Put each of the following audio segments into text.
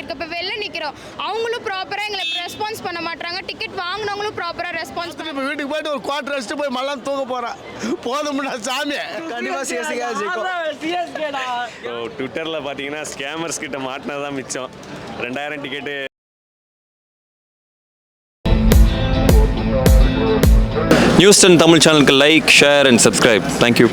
வாங்கியிருக்கோம். இப்போ வெளில நிற்கிறோம், அவங்களும் ப்ராப்பராக எங்களை ரெஸ்பான்ஸ் பண்ண மாட்டாங்க. டிக்கெட் வாங்கினவங்களும் ப்ராப்பராக ரெஸ்பான்ஸ் பண்ண. இப்போ வீட்டுக்கு போயிட்டு ஒரு குவார்டர் ரெஸ்ட்டு போய் மல்லாம் தூங்க போகிறேன். போதும்டா சாமி. கண்டிப்பாக சிஎஸ்கே ஜெயிக்கும். ட்விட்டரில் பார்த்தீங்கன்னா ஸ்கேமர்ஸ் கிட்ட மாட்டினா தான் மிச்சம். 2000 டிக்கெட்டு. நியூஸ் 10 தமிழ் சேனலுக்கு like, share and subscribe. Thank you.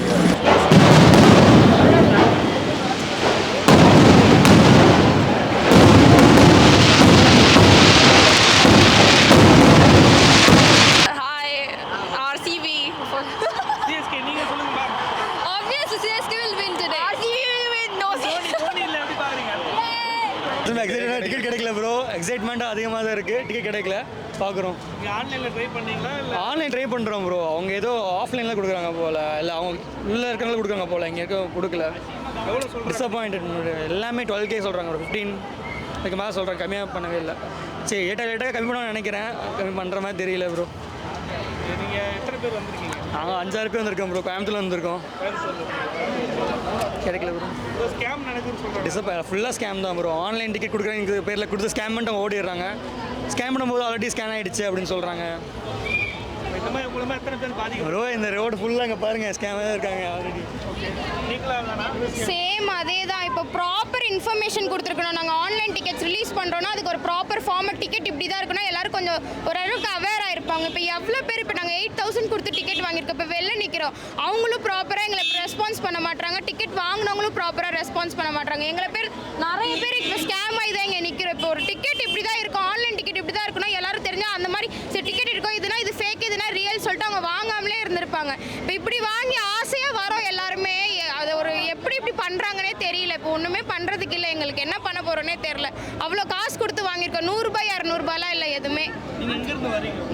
Ticket கிடைக்கல ப்ரோ. எக்ஸைட்மெண்ட்டாக அதிகமாக தான் இருக்குது. டிக்கெட் கிடைக்கல, பார்க்குறோம். ஆன்லைனில் ட்ரை பண்ணீங்களா? இல்லை ஆன்லைன் ட்ரை பண்ணுறோம் ப்ரோ. அவங்க ஏதோ ஆஃப்லைனில் கொடுக்குறாங்க போல், இல்லை அவங்க உள்ளே இருக்கவங்களும் கொடுக்குறாங்க போல், இங்கே இருக்க கொடுக்கல. எவ்வளோ சொல்கிறேன்? டிசப்பாயிண்டட். எல்லாமே 12K சொல்கிறாங்க. ஒரு 15 இதுக்கு மேலே சொல்கிறேன். கம்மியாக பண்ணவே இல்லை. சரி, லேட்டாக கம்மி பண்ணணும்னு நினைக்கிறேன். கம்மி பண்ணுற மாதிரி தெரியல ப்ரோ. நீங்கள் எத்தனை பேர் வந்திருக்கீங்க? நாங்கள் 5-6 பேர் வந்திருக்கோம் ப்ரோ. கோயம்புத்தூர்ல வந்திருக்கோம். கிடைக்கல ப்ரோ. ஸ்கேம் நடக்குதுன்னு சொல்கிறாங்க. ஃபுல்லாக ஸ்கேம் தான் ப்ரோ. ஆன்லைன் டிக்கெட் கொடுக்குறாங்க பேரில் கொடுத்து ஸ்கேம் பண்ணிட்டு ஓடிடுறாங்க. ஸ்கேம் பண்ணும்போது ஆல்ரெடி ஸ்கேன் ஆகிடுச்சு அப்படின்னு சொல்கிறாங்க. இந்த மாதிரி மூலமாக எத்தனை பேர் பாதிக்கும் ப்ரோ? இந்த ரோடு ஃபுல்லாக அங்கே பாருங்கள், ஸ்கேமாக தான் இருக்காங்க ஆல்ரெடி. சேம் அதே தான். இப்போ ப்ராப்பர் இன்ஃபர்மேஷன் கொடுத்துருக்கணும். நாங்கள் ஆன்லைன் டிக்கெட்ஸ் ரிலீஸ் பண்ணுறோன்னா அதுக்கு ஒரு ப்ராப்பர் ஃபார்மட் டிக்கெட் இப்படி தான் இருக்குன்னா எல்லாரும் கொஞ்சம் ஓரளவுக்கு அவேராக இருப்பாங்க. இப்போ எவ்வளோ பேர் இப்போ நாங்கள் 8000 கொடுத்து டிக்கெட் வாங்கியிருக்கோம். இப்போ வெளில நிற்கிறோம், அவங்களும் ப்ராப்பராக எங்களை ரெஸ்பான்ஸ் பண்ண மாட்டாங்க. டிக்கெட் வாங்கினவங்களும் ப்ராப்பராக ரெஸ்பான்ஸ் பண்ண மாட்டாங்க. எங்களை பேர் நிறைய பேர் இப்போ ஸ்கேம் ஆகி தான் இங்கே நிற்கிறோம். இப்போ ஒரு டிக்கெட் இப்படி தான் இருக்கும், ஆன்லைன் டிக்கெட் இப்படி தான் இருக்குன்னா எல்லாரும் தெரிஞ்சால் அந்த மாதிரி சரி டிக்கெட் இருக்கும், இதுனா இது ஃபேக், இதுனா ரியல் சொல்லிட்டு அவங்க வாங்காமலே இருந்திருப்பாங்க. இப்போ இப்படி வாங்கி ஆசையாக வரோம் எல்லாருமே. அதை ஒரு எப்படி இப்படி பண்ணுறாங்கன்னே தெரியல. இப்போ ஒன்றுமே பண்ணுறதுக்கு இல்லை. எங்களுக்கு என்ன பண்ண போகிறோன்னே தெரியல. அவ்வளோ காசு கொடுத்து வாங்கியிருக்கோம். 100 ரூபாய் 200 ரூபாய்லாம் இல்லை எதுவுமே.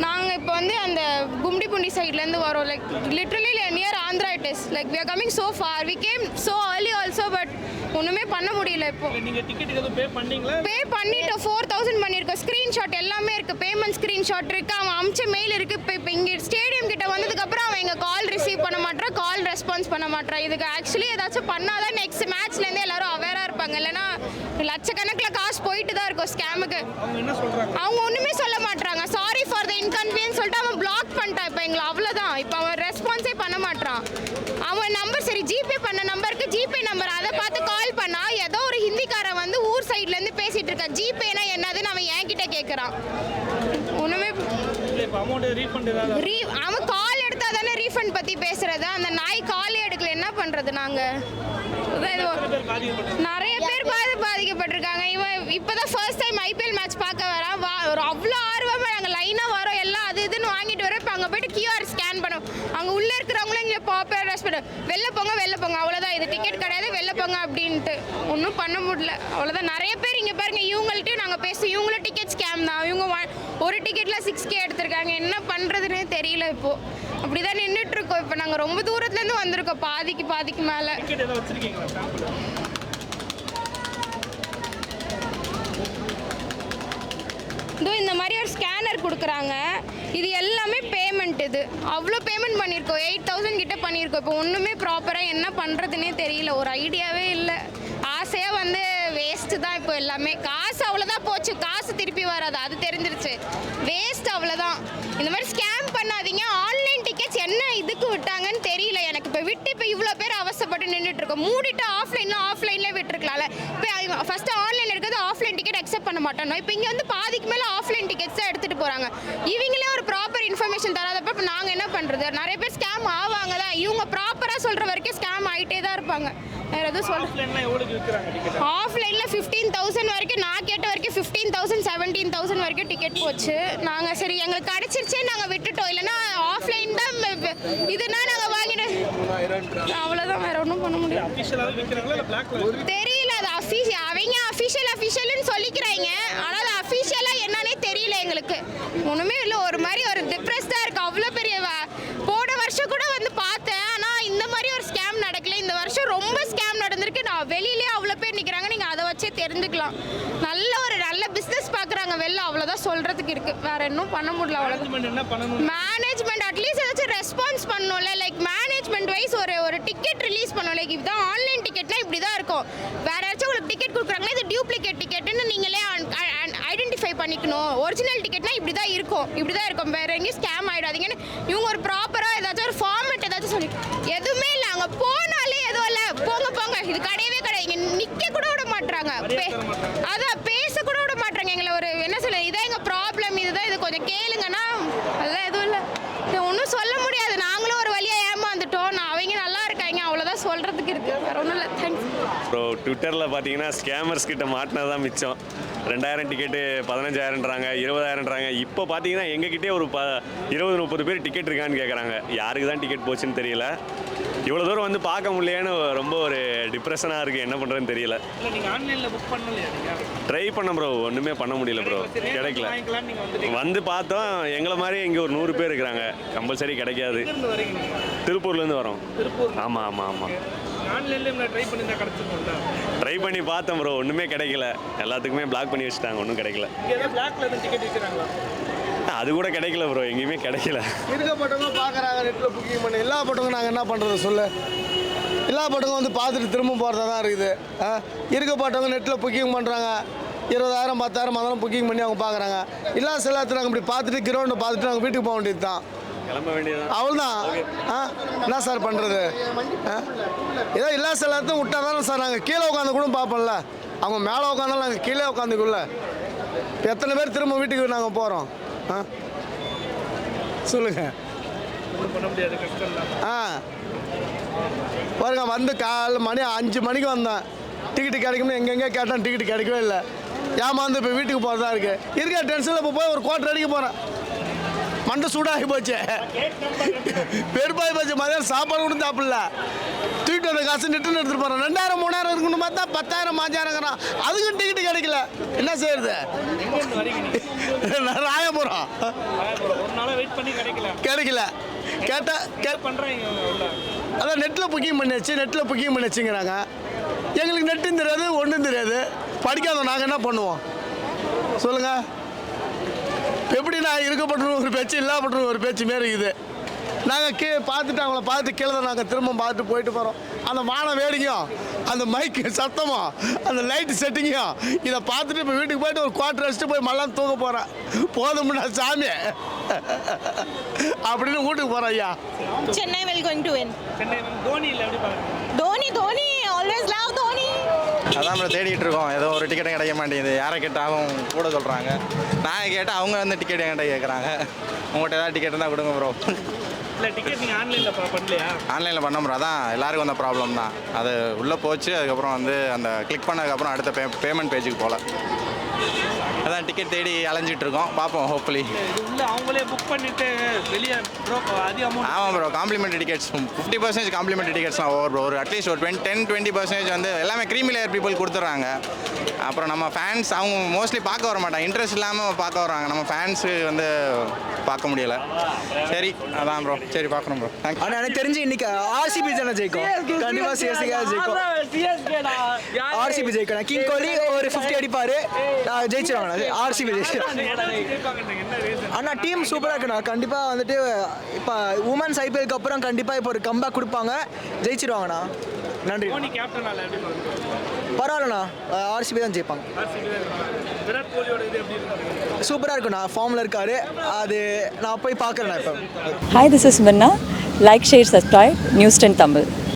நாங்கள் இப்போ வந்து அந்த கும்டிபுண்டி சைட்லேருந்து வரோம். Like literally near Andhra it is. Like we are coming so far. We came so early also. But ஒன்றுமே பண்ண முடியல. இப்போ நீங்கள் டிக்கெட் எதுவும் பே பண்ணீங்களா? பே பண்ணிட்டோம். 4000 பண்ணியிருக்கோம். ஸ்க்ரீன்ஷாட் எல்லாமே இருக்குது. பேமெண்ட் ஸ்க்ரீன்ஷாட் இருக்குது. அவன் அமிச்ச மெயில் இருக்குது. இப்போ இங்கே ஸ்டேடியம் கிட்ட வந்ததுக்கப்புறம் அவன் எங்கள் கால் ரிசீவ் பண்ண மாட்டான், கால் ரெஸ்பான்ஸ் பண்ண மாட்டான். இதுக்கு ஆக்சுவலி ஏதாச்சும் பண்ணாதான் நெக்ஸ்ட் மேட்ச்லேருந்து எல்லாரும் அவேராக இருப்பாங்க. இல்லைன்னா லட்சக்கணக்கில் காசு போயிட்டு தான் இருக்கும் ஸ்கேமுக்கு. அவங்க ஒன்றுமே சொல்ல மாட்டாங்க. சாரி ஃபார் த இன்கன்வீனியன்ஸ் சொல்லிட்டு அவன் பிளாக் பண்ணிட்டான் இப்போ எங்களை. அவ்வளோதான். இப்போ அவன் ரெஸ்பான்ஸே பண்ண மாட்டான். அவன் நம்பர் சரி ஜிபே பண்ண நம்பருக்கு ஜிபே நம்பர் அதை பார்த்து கால் பண்ணா ஏதோ ஒரு ஹிந்திக்காரன் வந்து ஊர் சைட்லேருந்து பேசிகிட்டு இருக்கான். ஜிபேனா என்னதுன்னு அவன் என்கிட்ட கேட்குறான். ஒன்றுமே அவன் கால் எடுத்தா தானே ரீஃபண்ட் பற்றி பேசுறது. அந்த நாய் காலே எடுக்கல, என்ன பண்ணுறது நாங்கள்? நிறைய பேர் பாதிக்கப்பட்டிருக்காங்க. இவன் இப்போதான் ஃபர்ஸ்ட் டைம் ஐபிஎல் மேட்ச் பார்க்க வரான். ஒரு அவ்வளோ ஆர்வமாக நாங்கள் லைனாக வரோம், எல்லாம் அது இதுன்னு வாங்கிட்டு வரோம். இப்போ அங்கே போய்ட்டு QR ஸ்கேன் பண்ணோம். அங்கே உள்ளே இருக்கிறவங்களும் இங்கே பாப்புலர் ரெஸ்பெக்ட் வெளில போங்க அவ்வளோதான். இது டிக்கெட் கிடையாது, வெளில போங்க அப்படின்ட்டு ஒன்றும் பண்ண முடியல. அவ்வளோதான். நிறைய பேர் இங்கே பாருங்கள், இவங்கள்ட்டையும் நாங்கள் பேசுவோம். இவங்களும் டிக்கெட் ஸ்கேம் தான். இவங்க ஒரு டிக்கெட்டில் 6K எடுத்திருக்காங்க. என்ன பண்ணுறதுன்னே தெரியல. இப்போது அப்படி தான் நின்றுட்டுருக்கோம். இப்போ நாங்கள் ரொம்ப தூரத்துலேருந்து வந்திருக்கோம். பாதிக்கு மேலே. இதோ இந்த மாதிரி ஒரு ஸ்கேனர் கொடுக்குறாங்க. இது எல்லாமே பேமெண்ட். இது அவ்வளோ பேமெண்ட் பண்ணியிருக்கோம். 8000 கிட்ட பண்ணியிருக்கோம். இப்போ ஒன்றுமே ப்ராப்பராக என்ன பண்ணுறதுனே தெரியல. ஒரு ஐடியாவே இல்லை. ஆசையாக வந்து வேஸ்ட்டு தான். இப்போ எல்லாமே காசு அவ்வளோதான் போச்சு. காசு திருப்பி வராது, அது தெரிஞ்சிருச்சு. வேஸ்ட் அவ்வளோதான். இந்த மாதிரி ஸ்கேம் பண்ணாதீங்க. ஆன்லைன் டிக்கெட்ஸ் என்ன இதுக்கு விட்டாங்கன்னு தெரியல எனக்கு. இப்போ இப்போ இவ்வளோ பேர் அவசப்பட்டு நின்றுட்டுருக்கோம். மூடிட்டு ஆஃப்லைனில் விட்டுருக்கலாம்ல. இப்போ ஃபஸ்ட்டு ஆன்லைனில் இருக்கிறது ஆஃப்லைன் டிக்கெட் அக்செப்ட் பண்ண மாட்டோம். இப்போ இங்கே வந்து பாதிக்கு மேலே ஆஃப்லைன் டிக்கெட்ஸ் தான் எடுத்துகிட்டு போகிறாங்க. இவங்களே ஒரு ப்ராப்பர் இன்ஃபர்மேஷன் தராதப்ப இப்போ நாங்கள் என்ன பண்ணுறது? நிறைய பேர் ஸ்கேம் ஆவாங்க தான். இவங்க ப்ராப்பராக சொல்கிற வரைக்கும் ஸ்கேம் ஆகிட்டே தான் இருப்பாங்க. வேறு எதுவும் ஆஃப்லைனில் 15,000 வரைக்கும், நான் கேட்ட வரைக்கும் 15,000 17,000 வரைக்கும் டிக்கெட் போச்சு. நாங்கள் சரி எங்களுக்கு கிடச்சிருச்சே நாங்கள் விட்டுட்டோம். இல்லைன்னா ஆஃப்லைன் தான் இதுனா நாங்கள் வாங்கிட்டு அவ்வளோதான். வேறு ஒன்றும் பண்ண முடியாது. தெரியல. அது அவங்க அஃபிஷியல்னு சொல்லிக்கிறாங்க. ஆனால் அது அஃபிஷியலாக என்னன்னே தெரியல எங்களுக்கு. ஒன்றுமே இல்லை. ஒரு மாதிரி ஒரு டிப்ரெஸ்டாக இருக்குது. அவ்வளோ பெரிய போன வருஷம் கூட வந்து பார்த்தேன். ஆனால் இந்த மாதிரி ஒரு ஸ்கேம் நடக்கல. இந்த வருஷம் ரொம்ப ஸ்கேம் நடந்திருக்கு. நான் வெளியிலே அவ்வளோ பேர் நிற்கிறாங்க. நீங்கள் அதை வச்சே தெரிஞ்சுக்கலாம். நல்ல பிஸ்னஸ் பார்க்குறாங்க வெளில, அவ்வளோதான் சொல்கிறதுக்கு இருக்குது. வேறு இன்னும் பண்ண முடியல. அவ்வளோதான். மேனேஜ்மெண்ட் அட்லீஸ்ட் ஏதாச்சும் ரெஸ்பான்ஸ் பண்ணணும்ல. லைக் மேனேஜ்மெண்ட் வைஸ் ஒரு டிக்கெட் ரிலீஸ் பண்ணணும். லைக் இதுதான் ஆன்லைன் டிக்கெட்லாம் இப்படி தான் இருக்கும். வேறு ஏதாச்சும் உங்களுக்கு டிக்கெட் கொடுக்குறாங்கன்னா இது டியூப்ளிகேட் டிக்கெட்டுன்னு நீங்களே பண்ணிக்கணும், ஒரிஜினல் டிக்கெட்னா இப்படி தான் இருக்கும், வேற எங்கேயும் ஸ்கேம் ஆகிடாதீங்கன்னு இவங்க ஒரு ப்ராப்பராக ஏதாச்சும் ஒரு ஃபார்மெட் ஏதாச்சும் சொல்லி எதுவுமே இல்லை. அங்கே போனாலே எதுவும் இல்லை, போங்க இது கிடையவே கிடையாது. இங்கே நிற்க கூட விட மாட்றாங்க, அதான் பேச கூட விட மாட்றாங்க. எங்களை ஒரு என்ன சொல்ல, இதான் எங்கள் ப்ராப்ளம், இதுதான், இது கொஞ்சம் கேளுங்கன்னா அதெல்லாம் எதுவும் இல்லை, ஒன்றும் சொல்ல முடியாது. நாங்களும் ஒரு வழியாக ஏமாந்துட்டோம். அவங்க நல்லா இருக்காங்க, அவ்வளோதான் சொல்கிறதுக்கு இருக்குது, வேற ஒன்றும் இல்லை. தேங்க்ஸ். ப்ரோ ட்விட்டரில் பார்த்தீங்கன்னா ஸ்கேமர்ஸ் கிட்ட மாட்டினது தான் மிச்சம். 2000 டிக்கெட்டு 15,000ன்றாங்க, 20,000ன்றாங்க. இப்போ பார்த்தீங்கன்னா எங்ககிட்டே ஒரு 20-30 பேர் டிக்கெட் இருக்கான்னு கேட்குறாங்க. யாருக்கு தான் டிக்கெட் போச்சுன்னு தெரியல. இவ்வளோ தூரம் வந்து பார்க்க முடியலையேன்னு ரொம்ப ஒரு டிப்ரெஷனாக இருக்குது. என்ன பண்ணுறதுன்னு தெரியல. இல்லை நீங்கள் ஆன்லைனில் புக் பண்ணலையா நீங்கள்? ட்ரை பண்ண ப்ரோ, ஒன்றுமே பண்ண முடியல ப்ரோ, கிடைக்கல. வாங்கிக்கலாம் நீங்கள் வந்துட்டீங்க. வந்து பார்த்தோம், எங்களை மாதிரி இங்கே ஒரு 100 பேர் இருக்கிறாங்க. கம்பல்சரி கிடைக்காது. எங்கேருந்து வரீங்க நீங்கள்? திருப்பூர்லேருந்து வரோம். திருப்பூர். ஆமாம். ஆன்லைன்லேயே நான் ட்ரை பண்ணி தான் கிடச்சிருக்கோம்ல. ட்ரை பண்ணி பார்த்தேன் ப்ரோ, ஒன்றுமே கிடைக்கல. எல்லாத்துக்குமே பிளாக் பண்ணி வச்சுட்டாங்க, ஒன்றும் கிடைக்கல. இங்கே ஏதாவது பிளாக்ல எதுவும் டிக்கெட் விற்கிறாங்களா? அது கூட கிடைக்கல ப்ரோ, எங்கேயுமே கிடைக்கல. இருக்கப்பட்டவங்க பார்க்குறாங்க, நெட்டில் புக்கிங் பண்ணி இல்லாப்பட்டவங்க நாங்கள் என்ன பண்ணுறது சொல்லு. இல்லாப்பட்டவங்க வந்து பார்த்துட்டு திரும்ப போகிறதா தான் இருக்குது. இருக்கப்பட்டவங்க நெட்டில் புக்கிங் பண்ணுறாங்க, 20,000 10,000 அதெல்லாம் புக்கிங் பண்ணி அவங்க பார்க்குறாங்க. இல்லா சிலத்தில் நாங்கள் இப்படி பார்த்துட்டு கிரவுண்டை பார்த்துட்டு நாங்கள் வீட்டுக்கு போக வேண்டியது தான். கிளம்ப வேண்டியதுதான். அவ்வளோதான். என்ன சார் பண்ணுறது? ஏதோ எல்லா சிலத்தையும் விட்டா தானே சார் நாங்கள் கீழே உட்காந்து கூட பார்ப்போம்ல. அவங்க மேலே உட்காந்தாலும் நாங்கள் கீழே உட்காந்துக்குள்ள எத்தனை பேர் திரும்ப வீட்டுக்கு நாங்கள் போகிறோம்? சொல்லுங்கள். ஒன்றும் பண்ண முடியாது, கஷ்டம் தான். பாருங்க, வந்து காலைல மணி 5 மணிக்கு வந்தேன். டிக்கெட்டு கிடைக்கும்னு எங்கெங்கே கேட்டேன், டிக்கெட்டு கிடைக்கவே இல்லை. ஏமாந்து இப்போ வீட்டுக்கு போகிறதா இருக்குது. இருக்க டென்ஷனில் இப்போ போய் ஒரு குவார்டர் அடிக்க போகிறேன். மண்டை சூடாகி போச்சு, பெருப்பாகி போச்சு. மதியானம் சாப்பாடு கூட சாப்பிடல. தூக்கிட்டு வந்த காசு நெட்டுன்னு எடுத்துகிட்டு போகிறேன். 2000 3000 இருக்கணும் பார்த்தா 10,000 5000ங்கிறான். அதுக்கும் டிக்கெட்டு கிடைக்கல. என்ன செய்யறது? எங்கேருந்து வரீங்க நீங்கள்? நான் ராயபுரம். ஒரு நாளாக வெயிட் பண்ணி கிடைக்கல. கேட்டால் பண்ணுறாங்க உள்ள. அதான் நெட்டில் புக்கிங் பண்ணி வச்சுங்கிறாங்க. எங்களுக்கு நெட்டும் தெரியாது, ஒன்றும் தெரியாது. படிக்காதோம், நாங்கள் என்ன பண்ணுவோம் சொல்லுங்கள்? எப்படின்னா இருக்கப்பட்டு ஒரு பேச்சு, இல்லாப்பட்டு ஒரு பேச்சு மாரி இருக்குது. நாங்கள் பார்த்துட்டு அவங்கள பார்த்துட்டு கீழே தான் நாங்கள் திரும்ப பார்த்துட்டு போயிட்டு போகிறோம். அந்த வானம் வேடிக்கையும், அந்த மைக்கு சத்தமும், அந்த லைட்டு செட்டிங்கும் இதை பார்த்துட்டு இப்போ வீட்டுக்கு போயிட்டு ஒரு குவார்டர் அடிச்சுட்டு போய் மல்லாம் தூங்க போகிறேன். போதும்னா சாமி அப்படின்னு வீட்டுக்கு போகிறேன். ஐயா, Chennai will going to win. Chennai வந்து தோனி இல்லை, எப்படி பாருங்க? Dhoni, always love Dhoni. அதான் நம்ம தேடிட்டு இருக்கோம். ஏதோ ஒரு டிக்கெட்டும் கிடைக்க மாட்டேங்குது. யாரை கேட்டாலும் கூட சொல்கிறாங்க. நான் கேட்டால் அவங்க வந்து டிக்கெட் என்கிட்ட கேட்குறாங்க. உங்கள்கிட்ட ஏதாவது டிக்கெட் இருந்தால் கொடுங்க ப்ரோ. இல்லை டிக்கெட் நீங்கள் ஆன்லைனில் பண்ணலையா? ஆன்லைனில் பண்ண ப்ரோ. அதான் எல்லாருக்கும் வந்த ப்ராப்ளம் தான். அது உள்ளே போச்சு. அதுக்கப்புறம் வந்து அந்த கிளிக் பண்ணதுக்கப்புறம் அடுத்த பேமெண்ட் பேஜுக்கு போகல. அதான் டிக்கெட் தேடி அலைஞ்சிட்டு இருக்கோம். பார்ப்போம், ஹோப்ஃபுல்லி. இது உள்ள அவங்களே புக் பண்ணிட்டு வெளியே ப்ரோ அதிக அமௌண்ட். ஆமாம் ப்ரோ, காம்ப்ளிமெண்ட்ரி டிக்கெட்ஸ் 50% காம்ப்ளிமெண்ட்ரி டிக்கெட்ஸ்லாம் ஓவர் ப்ரோ. ஒரு அட்லீஸ்ட் ஒரு 10-20% வந்து எல்லாமே க்ரீமி லேயர் பீப்புள் கொடுத்துட்றாங்க. அப்புறம் நம்ம ஃபேன்ஸ் அவங்க மோஸ்ட்லி பார்க்க வர மாட்டாங்க, இன்ட்ரெஸ்ட் இல்லாமல் பார்க்க வராங்க. நம்ம ஃபேன்ஸு வந்து பார்க்க முடியலை. சரி, அதான் ப்ரோ. சரி, பார்க்குறோம் ப்ரோ. தேங்க்ஸ். ஆனால் எனக்கு தெரிஞ்சு இன்னைக்கு ஆர்சிபி தானே ஜெயிக்கும். கண்டிப்பாக சிஎஸ்கே ஜெயிக்கும். ஆர்சிபி ஜெயிக்கும். கிங் கோலி ஒரு 50 அடிப்பார், ஜெயிச்சிருவாங்க. ஆர்சிபி ஜெயிச்சிருவாங்க. ஆனால் டீம் சூப்பராக இருக்குண்ணா. கண்டிப்பாக வந்துட்டு இப்போ உமன்ஸ் ஐபிஎல்க்கு அப்புறம் கண்டிப்பாக இப்போ ஒரு கம்பேக் கொடுப்பாங்க, ஜெயிச்சிருவாங்கண்ணா. நன்றி. தோனி கேப்டனால எப்படி பாருங்க? பரவாயில்லண்ணா, ஆர்சிபி தான் ஜெயிப்பாங்க. விராட் கோலியோட இது எப்படி இருக்கு? சூப்பராக இருக்குண்ணா, ஃபார்மில் இருக்காரு. அது நான் போய் பார்க்குறேண்ணா இப்போ. Hi, this is Minna. Like, share, subscribe, News 10 Tamil.